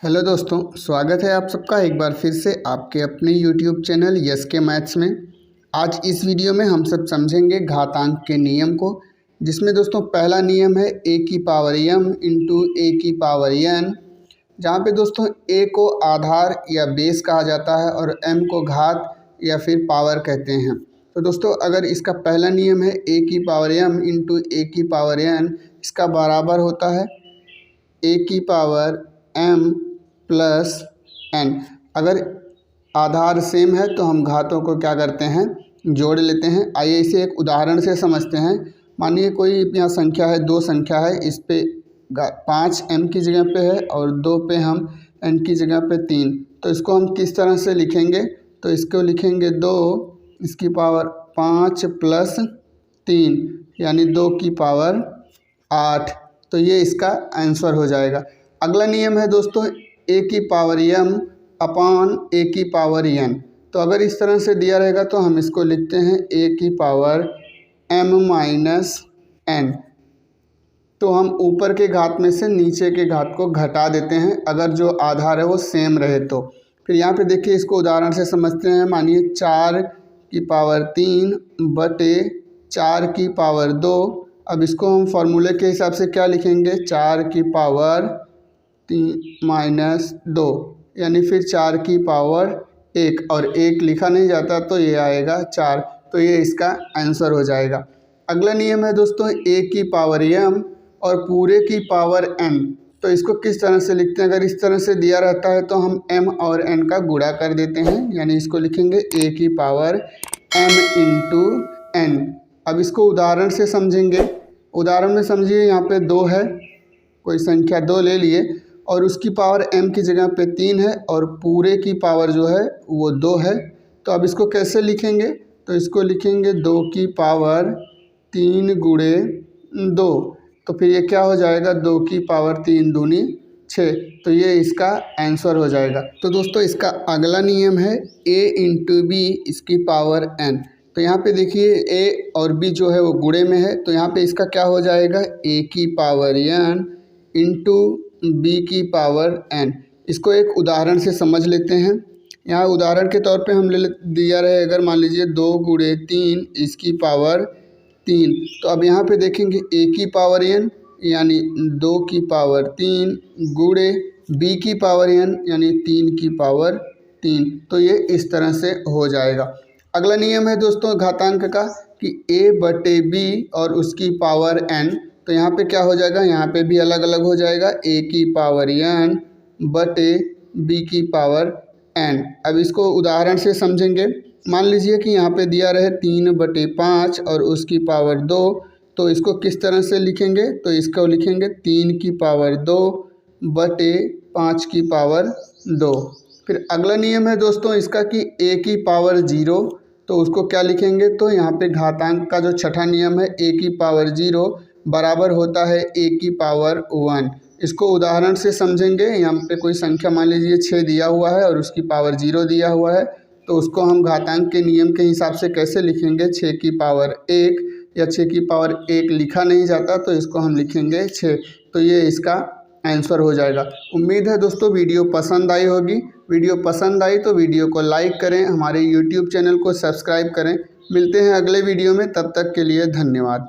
Hello दोस्तों, स्वागत है आप सबका एक बार फिर से आपके अपने यूट्यूब चैनल यस के मैथ्स में। आज इस वीडियो में हम सब समझेंगे घातांक के नियम को, जिसमें दोस्तों पहला नियम है a की पावर m इंटू ए की पावर n, जहाँ पे दोस्तों a को आधार या बेस कहा जाता है और m को घात या फिर पावर कहते हैं। तो दोस्तों अगर इसका पहला नियम है a की पावर m इंटू ए की पावर n, इसका बराबर होता है a की पावर m प्लस n। अगर आधार सेम है तो हम घातों को क्या करते हैं, जोड़ लेते हैं। आइए इसे एक उदाहरण से समझते हैं। मानिए कोई यहाँ संख्या है, दो संख्या है, इस पे 5 m की जगह पे है और 2 पे हम n की जगह पे 3। तो इसको हम किस तरह से लिखेंगे, तो इसको लिखेंगे 2 इसकी पावर 5 प्लस 3 यानी 2 की पावर 8। तो ये इसका आंसर हो जाएगा। अगला नियम है दोस्तों a की पावर m अपान a की पावर n। तो अगर इस तरह से दिया रहेगा तो हम इसको लिखते हैं a की पावर m माइनस n। तो हम ऊपर के घात में से नीचे के घात को घटा देते हैं अगर जो आधार है वो सेम रहे तो। फिर यहाँ पे देखिए, इसको उदाहरण से समझते हैं। मानिए 4 की पावर 3 बटे 4 की पावर 2। अब इसको हम फॉर्मूले के हिसाब से क्या लिखेंगे, 4 की पावर 3 माइनस 2 यानी फिर 4 की पावर 1, और 1 लिखा नहीं जाता तो ये आएगा 4। तो ये इसका आंसर हो जाएगा। अगला नियम है दोस्तों a की पावर m और पूरे की पावर n। तो इसको किस तरह से लिखते हैं, अगर इस तरह से दिया रहता है तो हम m और n का गुणा कर देते हैं, यानी इसको लिखेंगे a की पावर m इंटू n। अब इसको उदाहरण से समझेंगे। उदाहरण में समझिए, यहाँ पे 2 है, कोई संख्या 2 ले लिए और उसकी पावर m की जगह पे 3 है और पूरे की पावर जो है वो 2 है। तो अब इसको कैसे लिखेंगे, तो इसको लिखेंगे 2 की पावर 3 गुणे 2। तो फिर ये क्या हो जाएगा, 2 की पावर 3 दूनी 6। तो ये इसका आंसर हो जाएगा। तो दोस्तों इसका अगला नियम है a इंटू बी इसकी पावर n। तो यहाँ पे देखिए a और b जो है वो गुणे में है, तो यहाँ पे इसका क्या हो जाएगा, a की पावर n इंटू b की पावर n। इसको एक उदाहरण से समझ लेते हैं। यहाँ उदाहरण के तौर पे हम दिया रहे, अगर मान लीजिए 2 गुणे 3 इसकी पावर 3। तो अब यहाँ पे देखेंगे a की पावर n यानी 2 की पावर 3 गुणे b की पावर n यानी 3 की पावर 3। तो ये इस तरह से हो जाएगा। अगला नियम है दोस्तों घातांक का कि a बटे b और उसकी पावर n। तो यहाँ पे क्या हो जाएगा, यहाँ पे भी अलग अलग हो जाएगा, a की पावर n बटे b की पावर n। अब इसको उदाहरण से समझेंगे। मान लीजिए कि यहाँ पे दिया रहे 3 बटे 5 और उसकी पावर 2। तो इसको किस तरह से लिखेंगे, तो इसको लिखेंगे 3 की पावर 2 बटे 5 की पावर 2। फिर अगला नियम है दोस्तों इसका कि a की पावर 0। तो उसको क्या लिखेंगे, तो यहाँ पे घातांक का जो छठा नियम है a की पावर 0 बराबर होता है a की पावर 1। इसको उदाहरण से समझेंगे। यहाँ पे कोई संख्या मान लीजिए 6 दिया हुआ है और उसकी पावर 0 दिया हुआ है, तो उसको हम घातांक के नियम के हिसाब से कैसे लिखेंगे, 6 की पावर 1 या 6 की पावर 1 लिखा नहीं जाता तो इसको हम लिखेंगे 6। तो ये इसका आंसर हो जाएगा। उम्मीद है दोस्तों वीडियो पसंद आई होगी। वीडियो पसंद आई तो वीडियो को लाइक करें, हमारे यूट्यूब चैनल को सब्सक्राइब करें। मिलते हैं अगले वीडियो में, तब तक के लिए धन्यवाद।